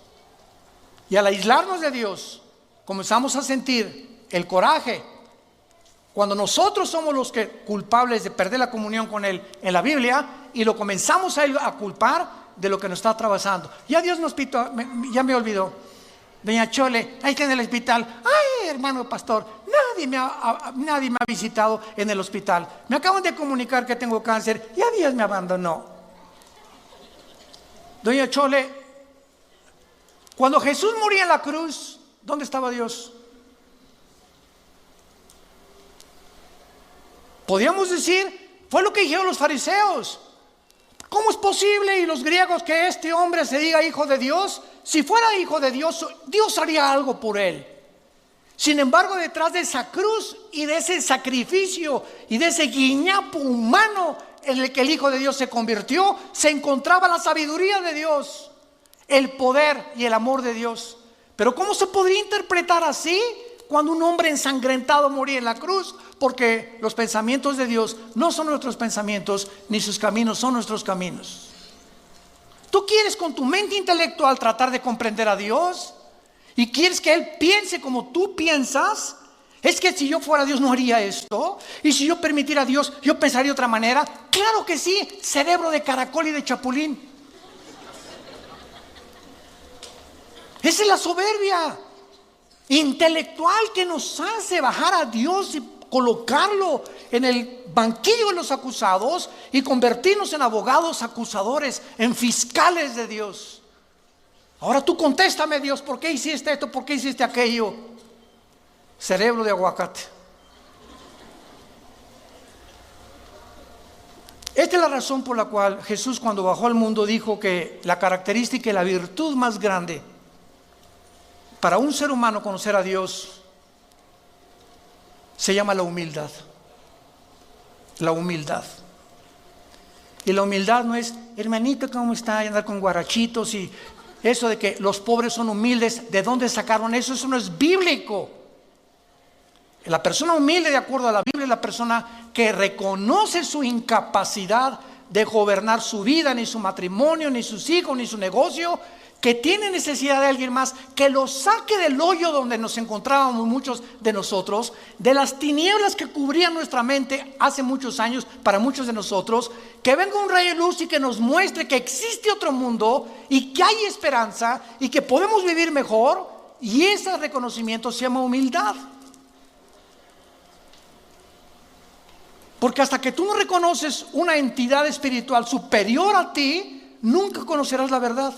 Y al aislarnos de Dios, comenzamos a sentir el coraje. Cuando nosotros somos los que culpables de perder la comunión con Él en la Biblia, y lo comenzamos a culpar de lo que nos está atravesando. Ya Dios nos pitó, ya me olvidó. Doña Chole, ahí está en el hospital. Ay, hermano pastor, nadie me ha visitado en el hospital. Me acaban de comunicar que tengo cáncer. Ya Dios me abandonó. Doña Chole, cuando Jesús moría en la cruz, ¿dónde estaba Dios? Podríamos decir, fue lo que dijeron los fariseos. ¿Cómo es posible, y los griegos, que este hombre se diga hijo de Dios? Si fuera hijo de Dios, Dios haría algo por él. Sin embargo, detrás de esa cruz y de ese sacrificio y de ese guiñapo humano en el que el Hijo de Dios se convirtió, se encontraba la sabiduría de Dios, el poder y el amor de Dios. Pero ¿cómo se podría interpretar así cuando un hombre ensangrentado moría en la cruz? Porque los pensamientos de Dios no son nuestros pensamientos, ni sus caminos son nuestros caminos. ¿Tú quieres con tu mente intelectual tratar de comprender a Dios? ¿Y quieres que Él piense como tú piensas? Es que si yo fuera Dios no haría esto. Y si yo permitiera a Dios, yo pensaría de otra manera. Claro que sí, cerebro de caracol y de chapulín. Esa es la soberbia intelectual que nos hace bajar a Dios y colocarlo en el banquillo de los acusados y convertirnos en abogados acusadores, en fiscales de Dios. Ahora tú contéstame, Dios, ¿por qué hiciste esto? ¿Por qué hiciste aquello? Cerebro de aguacate. Esta es la razón por la cual Jesús, cuando bajó al mundo, dijo que la característica y la virtud más grande para un ser humano conocer a Dios se llama la humildad. La humildad. Y la humildad no es, hermanito, ¿cómo está? Y andar con guarachitos y eso de que los pobres son humildes. ¿De dónde sacaron eso? Eso no es bíblico. La persona humilde, de acuerdo a la Biblia, es la persona que reconoce su incapacidad de gobernar su vida, ni su matrimonio, ni sus hijos, ni su negocio, que tiene necesidad de alguien más que lo saque del hoyo donde nos encontrábamos muchos de nosotros, de las tinieblas que cubrían nuestra mente hace muchos años para muchos de nosotros, que venga un rayo de luz y que nos muestre que existe otro mundo y que hay esperanza y que podemos vivir mejor, y ese reconocimiento se llama humildad. Porque hasta que tú no reconoces una entidad espiritual superior a ti, nunca conocerás la verdad.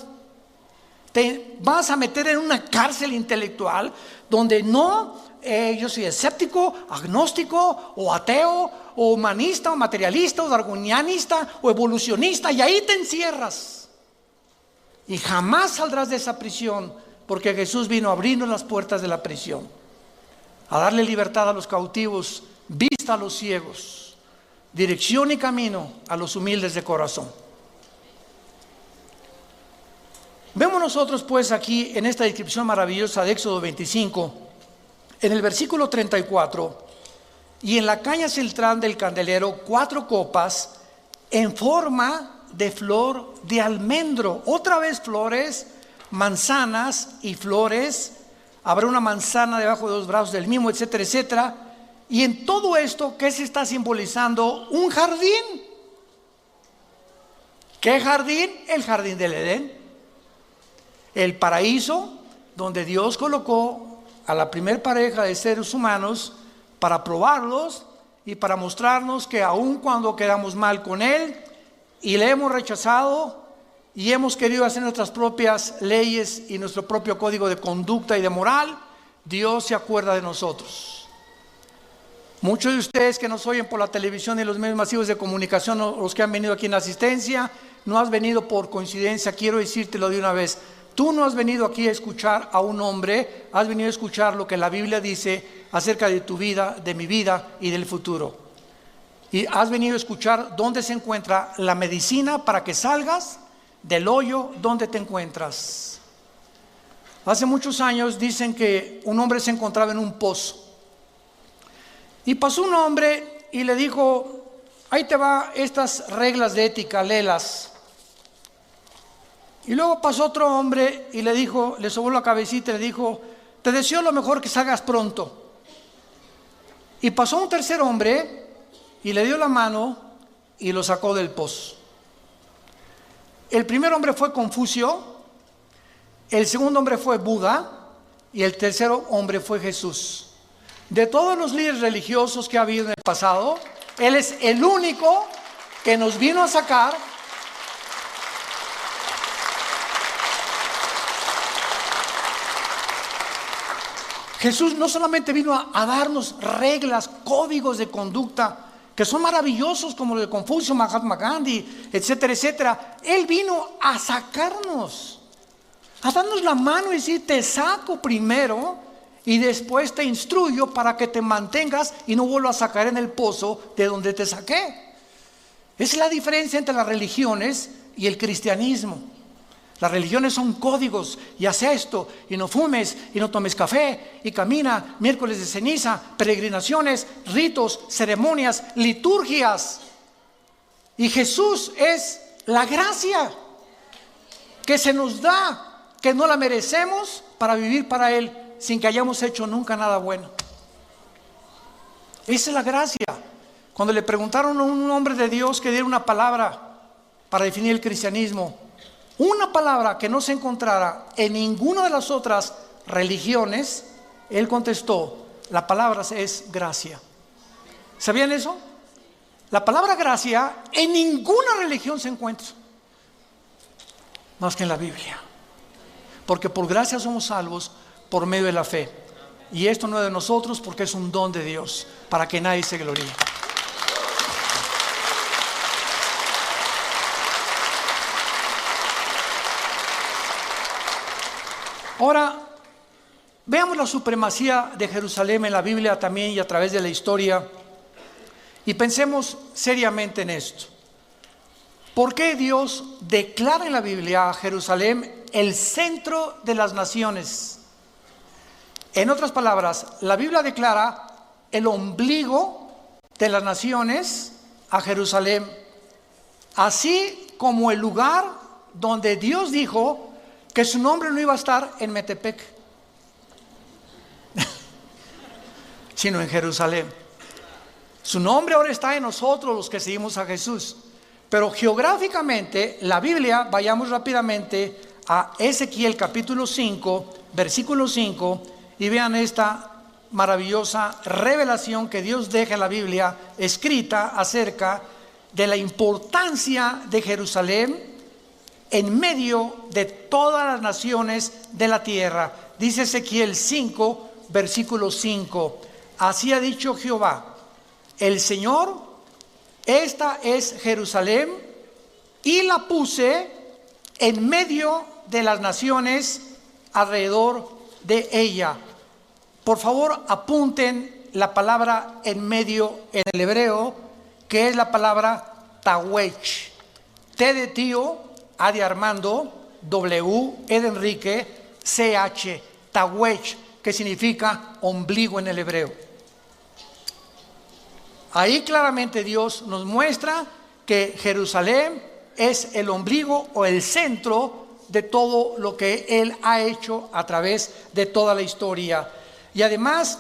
Te vas a meter en una cárcel intelectual donde yo soy escéptico, agnóstico o ateo o humanista o materialista o darwinianista o evolucionista, y ahí te encierras y jamás saldrás de esa prisión, porque Jesús vino a abrirnos las puertas de la prisión, a darle libertad a los cautivos, vista a los ciegos, dirección y camino a los humildes de corazón. Vemos nosotros pues aquí en esta descripción maravillosa de Éxodo 25, en el versículo 34, y en la caña central del candelero 4 copas en forma de flor de almendro. Otra vez flores, manzanas y flores. Habrá una manzana debajo de los brazos del mismo, etcétera, etcétera. Y en todo esto, ¿qué se está simbolizando? Un jardín. ¿Qué jardín? El jardín del Edén. El paraíso donde Dios colocó a la primer pareja de seres humanos para probarlos y para mostrarnos que aun cuando quedamos mal con Él y le hemos rechazado y hemos querido hacer nuestras propias leyes y nuestro propio código de conducta y de moral, Dios se acuerda de nosotros. Muchos de ustedes que nos oyen por la televisión y los medios masivos de comunicación, o los que han venido aquí en la asistencia, no has venido por coincidencia. Quiero decírtelo de una vez. Tú no has venido aquí a escuchar a un hombre, has venido a escuchar lo que la Biblia dice acerca de tu vida, de mi vida y del futuro. Y has venido a escuchar dónde se encuentra la medicina para que salgas del hoyo donde te encuentras. Hace muchos años dicen que un hombre se encontraba en un pozo. Y pasó un hombre y le dijo, ahí te va estas reglas de ética, léelas. Y luego pasó otro hombre y le dijo, le sobó la cabecita y le dijo, te deseo lo mejor, que salgas pronto. Y pasó un tercer hombre y le dio la mano y lo sacó del pozo. El primer hombre fue Confucio, el segundo hombre fue Buda y el tercer hombre fue Jesús. De todos los líderes religiosos que ha habido en el pasado, Él es el único que nos vino a sacar Jesús no solamente vino a darnos reglas, códigos de conducta que son maravillosos, como los de Confucio, Mahatma Gandhi, etcétera, etcétera. Él vino a sacarnos, a darnos la mano y decir, te saco primero y después te instruyo para que te mantengas y no vuelvas a caer en el pozo de donde te saqué. Esa es la diferencia entre las religiones y el cristianismo. Las religiones son códigos, y haz esto, y no fumes, y no tomes café, y camina, miércoles de ceniza, peregrinaciones, ritos, ceremonias, liturgias. Y Jesús es la gracia. que se nos da, que no la merecemos para vivir para Él sin que hayamos hecho nunca nada bueno. Esa es la gracia. Cuando le preguntaron a un hombre de Dios que diera una palabra para definir el cristianismo, una palabra que no se encontrara en ninguna de las otras religiones, él contestó, la palabra es gracia. ¿Sabían eso? La palabra gracia en ninguna religión se encuentra, más que en la Biblia. Porque por gracia somos salvos por medio de la fe. Y esto no es de nosotros, porque es un don de Dios, para que nadie se gloríe. Ahora, veamos la supremacía de Jerusalén en la Biblia también y a través de la historia, y pensemos seriamente en esto. ¿Por qué Dios declara en la Biblia a Jerusalén el centro de las naciones? En otras palabras, la Biblia declara el ombligo de las naciones a Jerusalén, así como el lugar donde Dios dijo que su nombre no iba a estar en Metepec, sino en Jerusalén. Su nombre ahora está en nosotros, los que seguimos a Jesús. Pero geográficamente, la Biblia, vayamos rápidamente a Ezequiel capítulo 5, versículo 5, y vean esta maravillosa revelación que Dios deja en la Biblia escrita acerca de la importancia de Jerusalén en medio de todas las naciones de la tierra. Dice Ezequiel 5, versículo 5, así ha dicho Jehová, el Señor, esta es Jerusalén, y la puse en medio de las naciones alrededor de ella. Por favor, apunten la palabra en medio en el hebreo, que es la palabra tawech. T de tío, A de Armando, W, E de Enrique, CH, tawech, que significa ombligo en el hebreo. Ahí claramente Dios nos muestra que Jerusalén es el ombligo o el centro de todo lo que Él ha hecho a través de toda la historia. Y además,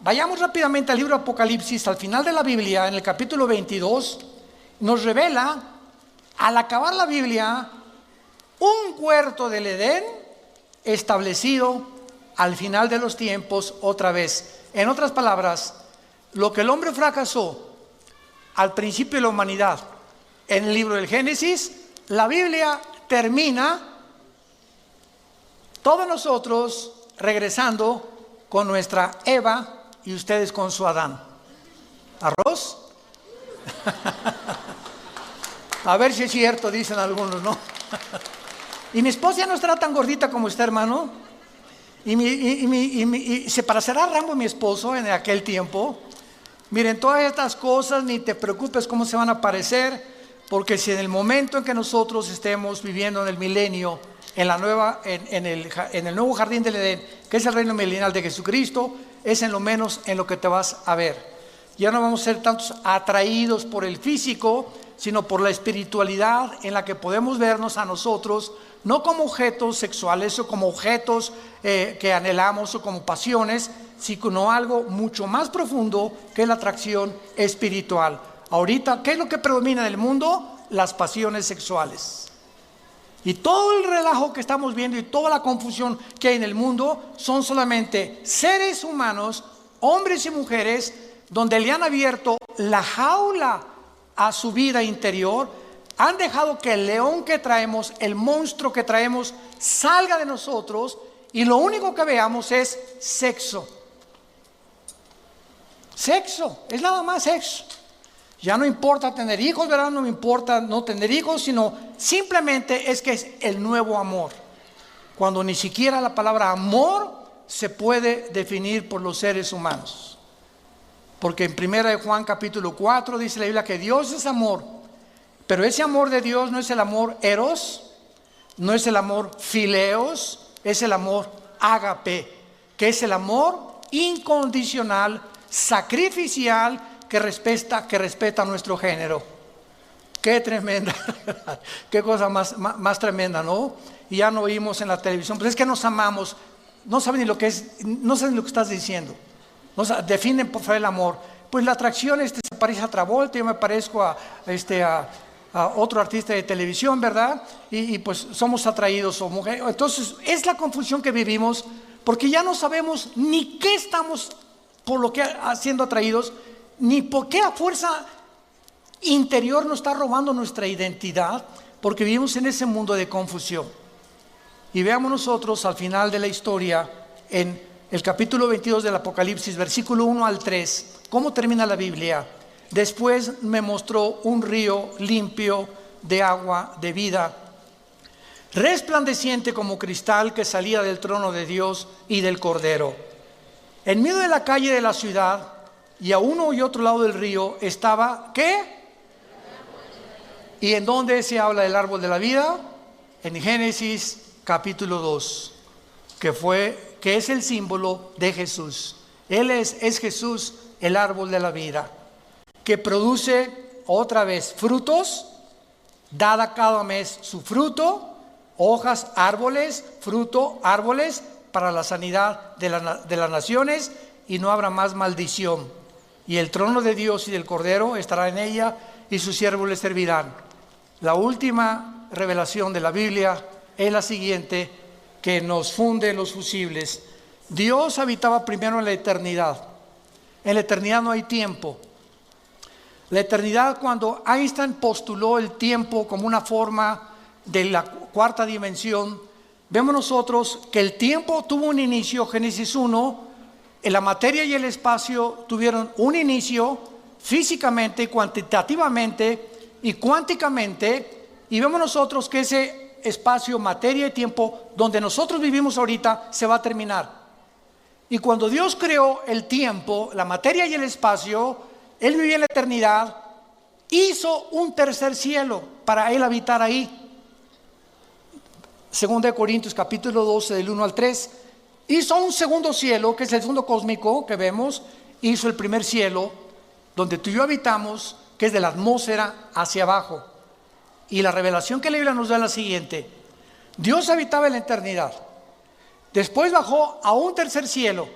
vayamos rápidamente al libro de Apocalipsis, al final de la Biblia, en el capítulo 22, nos revela, al acabar la Biblia, un huerto del Edén establecido al final de los tiempos otra vez. En otras palabras, lo que el hombre fracasó al principio de la humanidad en el libro del Génesis, la Biblia termina todos nosotros regresando con nuestra Eva y ustedes con su Adán. ¿Arroz? A ver si es cierto, dicen algunos, ¿no? Y mi esposa ya no estará tan gordita como usted, hermano. Y se parecerá a Rambo, mi esposo, en aquel tiempo. Miren, todas estas cosas, ni te preocupes cómo se van a parecer, porque si en el momento en que nosotros estemos viviendo en el milenio, en el nuevo jardín del Edén, que es el reino milenial de Jesucristo, es en lo menos en lo que te vas a ver. Ya no vamos a ser tantos atraídos por el físico, sino por la espiritualidad en la que podemos vernos a nosotros, no como objetos sexuales o como objetos que anhelamos o como pasiones, sino algo mucho más profundo que es la atracción espiritual. Ahorita, ¿qué es lo que predomina en el mundo? Las pasiones sexuales. Y todo el relajo que estamos viendo y toda la confusión que hay en el mundo son solamente seres humanos, hombres y mujeres, donde le han abierto la jaula a su vida interior, han dejado que el león que traemos, el monstruo que traemos, salga de nosotros y lo único que veamos es sexo. Sexo, es nada más sexo. Ya no importa tener hijos, ¿verdad? No me importa no tener hijos, sino simplemente es que es el nuevo amor. Cuando ni siquiera la palabra amor se puede definir por los seres humanos. Porque en 1 Juan capítulo 4 dice la Biblia que Dios es amor, pero ese amor de Dios no es el amor eros, no es el amor fileos, es el amor ágape, que es el amor incondicional, sacrificial, que respeta nuestro género. ¿Ok? Qué tremenda, qué cosa más tremenda, ¿no? Y ya no oímos en la televisión, pues es que nos amamos, no saben ni lo que es, no saben lo que estás diciendo, definen por favor el amor. Pues la atracción se parece a Travolta, yo me parezco a otro artista de televisión, ¿verdad? Y pues somos atraídos o mujeres. Entonces es la confusión que vivimos, porque ya no sabemos ni qué estamos por lo que siendo atraídos, ni por qué a fuerza interior nos está robando nuestra identidad, porque vivimos en ese mundo de confusión. Y veamos nosotros al final de la historia, en el capítulo 22 del Apocalipsis, versículo 1 al 3, ¿cómo termina la Biblia? Después me mostró un río limpio de agua de vida, resplandeciente como cristal, que salía del trono de Dios y del Cordero. En medio de la calle de la ciudad, y a uno y otro lado del río, estaba, ¿qué? ¿Y en dónde se habla del árbol de la vida? En Génesis capítulo 2, que es el símbolo de Jesús. Él es Jesús, el árbol de la vida, que produce otra vez frutos, dada cada mes su fruto, hojas, árboles, fruto, árboles, para la sanidad de las naciones, y no habrá más maldición. Y el trono de Dios y del Cordero estará en ella, y sus siervos le servirán. La última revelación de la Biblia es la siguiente, que nos funde los fusibles. Dios habitaba primero en la eternidad. En la eternidad no hay tiempo. La eternidad, cuando Einstein postuló el tiempo como una forma de la cuarta dimensión, vemos nosotros que el tiempo tuvo un inicio. Génesis 1, en la materia y el espacio tuvieron un inicio físicamente, cuantitativamente y cuánticamente, y vemos nosotros que ese espacio, materia y tiempo donde nosotros vivimos ahorita se va a terminar. Y cuando Dios creó el tiempo, la materia y el espacio, Él vivía en la eternidad, hizo un tercer cielo para Él habitar ahí. Segunda de Corintios capítulo 12 del 1 al 3, hizo un segundo cielo, que es el segundo cósmico que vemos. Hizo el primer cielo donde tú y yo habitamos, que es de la atmósfera hacia abajo. Y la revelación que la Biblia nos da es la siguiente: Dios habitaba en la eternidad, después bajó a un tercer cielo,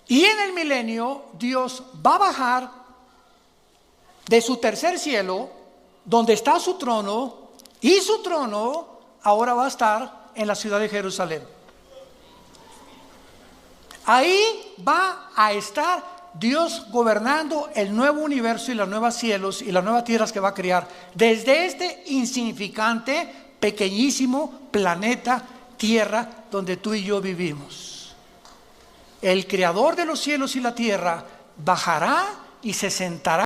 y en el milenio Dios va a bajar de su tercer cielo, donde está su trono, y su trono ahora va a estar en la ciudad de Jerusalén. Ahí va a estar Dios gobernando el nuevo universo y los nuevos cielos y las nuevas tierras que va a crear, desde este insignificante, pequeñísimo planeta Tierra donde tú y yo vivimos. El creador de los cielos y la tierra bajará y se sentará,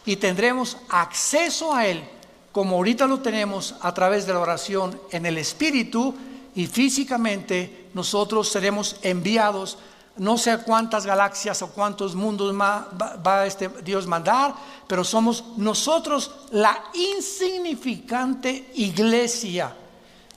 y tendremos acceso a Él, como ahorita lo tenemos a través de la oración en el Espíritu, y físicamente nosotros seremos enviados. No sé cuántas galaxias o cuántos mundos va Dios mandar, pero somos nosotros la insignificante iglesia,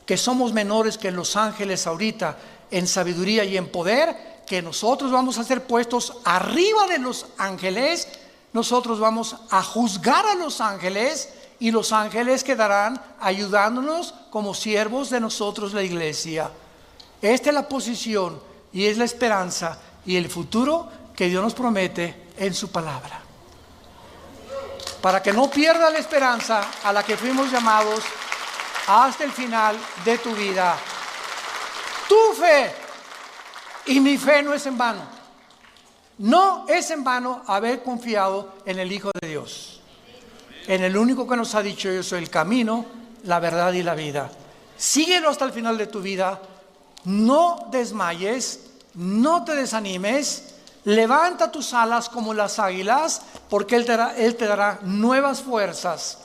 que somos menores que los ángeles ahorita en sabiduría y en poder, que nosotros vamos a ser puestos arriba de los ángeles. Nosotros vamos a juzgar a los ángeles, y los ángeles quedarán ayudándonos como siervos de nosotros, la iglesia. Esta es la posición y es la esperanza y el futuro que Dios nos promete en su palabra. Para que no pierdas la esperanza a la que fuimos llamados hasta el final de tu vida. Tu fe y mi fe no es en vano. No es en vano haber confiado en el Hijo de Dios, en el único que nos ha dicho: yo soy el camino, la verdad y la vida. Síguelo hasta el final de tu vida. No desmayes, no te desanimes, levanta tus alas como las águilas, porque Él te dará nuevas fuerzas.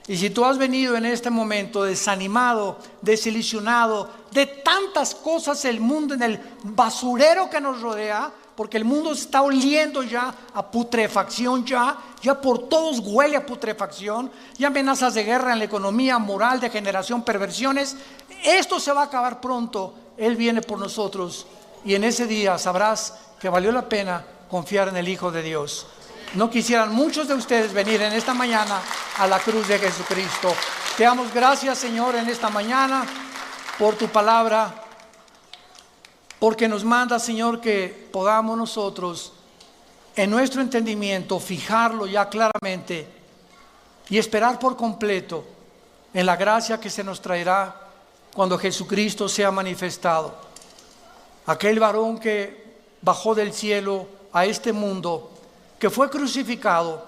Y si tú has venido en este momento desanimado, desilusionado de tantas cosas, el mundo, en el basurero que nos rodea, porque el mundo está oliendo ya a putrefacción, ya por todos huele a putrefacción, ya amenazas de guerra en la economía, moral, degeneración, perversiones. Esto se va a acabar pronto. Él viene por nosotros, y en ese día sabrás que valió la pena confiar en el Hijo de Dios. No quisieran muchos de ustedes venir en esta mañana a la cruz de Jesucristo. Te damos gracias, Señor, en esta mañana por tu palabra, porque nos manda, Señor, que podamos nosotros en nuestro entendimiento fijarlo ya claramente y esperar por completo en la gracia que se nos traerá cuando Jesucristo sea manifestado. Aquel varón que bajó del cielo a este mundo, que fue crucificado,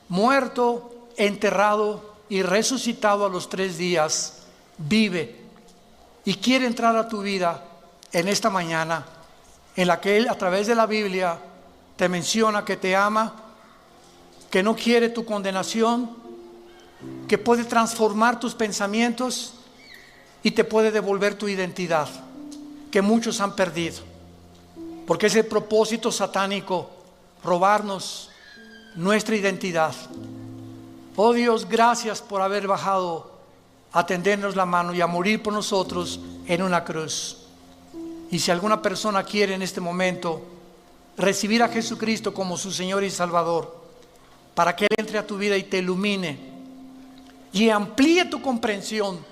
muerto, enterrado y resucitado a los 3 días, vive y quiere entrar a tu vida en esta mañana, en la que Él a través de la Biblia te menciona que te ama, que no quiere tu condenación, que puede transformar tus pensamientos y te puede devolver tu identidad, que muchos han perdido, porque es el propósito satánico robarnos nuestra identidad. Oh Dios, gracias por haber bajado a tendernos la mano y a morir por nosotros en una cruz. Y si alguna persona quiere en este momento recibir a Jesucristo como su Señor y Salvador, para que Él entre a tu vida y te ilumine y amplíe tu comprensión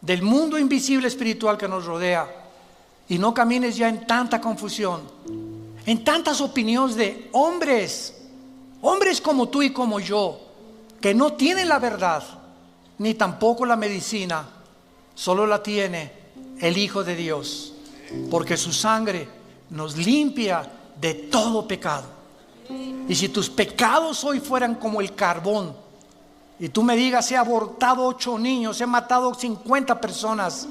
del mundo invisible espiritual que nos rodea, y no camines ya en tanta confusión, en tantas opiniones de hombres como tú y como yo, que no tienen la verdad, ni tampoco la medicina, solo la tiene el Hijo de Dios, porque su sangre nos limpia de todo pecado. Y si tus pecados hoy fueran como el carbón, y tú me digas, he abortado 8 niños, he matado 50 personas,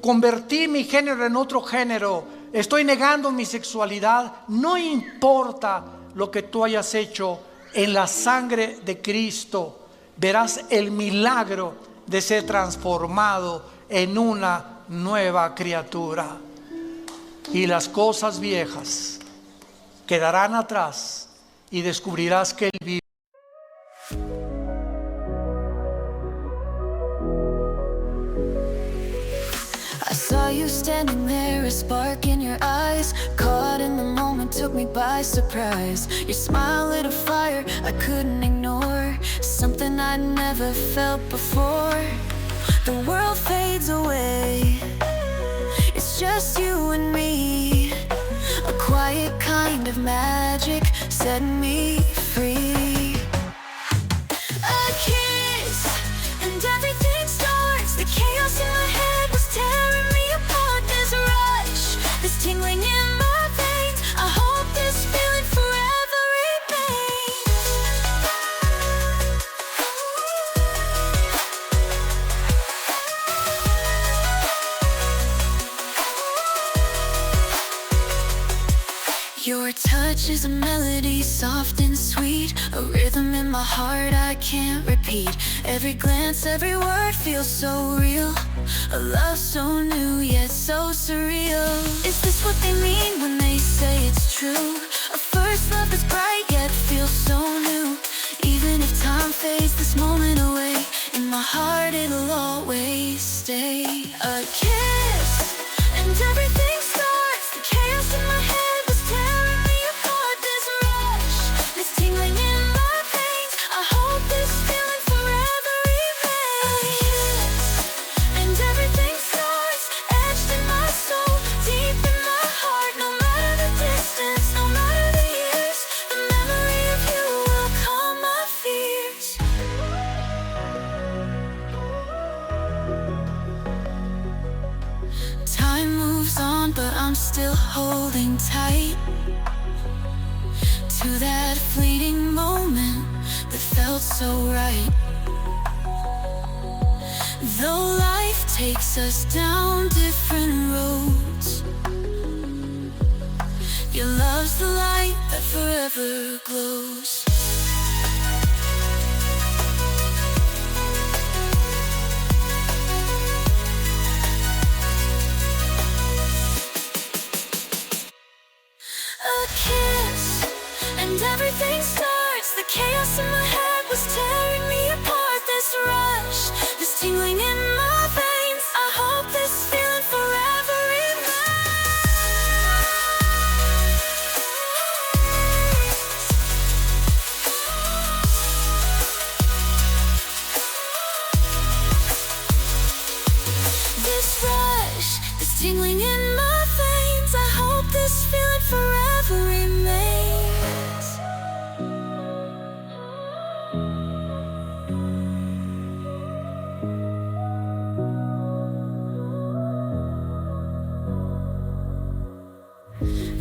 convertí mi género en otro género, estoy negando mi sexualidad, no importa lo que tú hayas hecho, en la sangre de Cristo verás el milagro de ser transformado en una nueva criatura, y las cosas viejas quedarán atrás y descubrirás que Él vive. I saw you standing there, a spark in your eyes, caught in the moment, took me by surprise. Your smile lit a fire I couldn't ignore, something I'd never felt before. The world fades away, it's just you and me. A quiet kind of magic set me free. A kiss and everything starts. The chaos in my head was tearing me apart. This rush, this tingling in my veins, I hope this feeling forever remains. Your touch is a melody, soft and sweet, a rhythm in my heart I can't repeat. Every glance, every word feels so real, a love so new yet so surreal. Is this what they mean when they say it's true? A first love that's bright yet feels so new. Even if time fades this moment away, in my heart it'll always stay. A kiss and everything starts. The chaos in my head was tearing me apart. This rush, this tingling in my veins, I hope this feeling forever remains. A kiss and everything starts, etched in my soul, deep in my heart. No matter the distance, no matter the years, the memory of you will calm my fears. Time moves on, but I'm still holding tight to that fleeting moment that felt so right. Though life takes us down different roads, your love's the light that forever glows. A kiss and everything starts. The chaos in my head was tearing me apart. This rush, this tingling in my veins, I hope this feeling forever remains.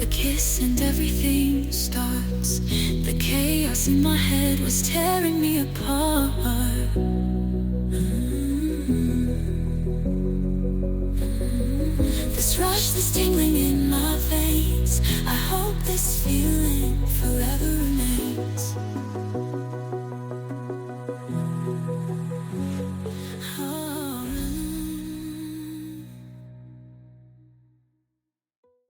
the kiss and everything starts. The chaos in my head was tearing me apart. This rush, this thing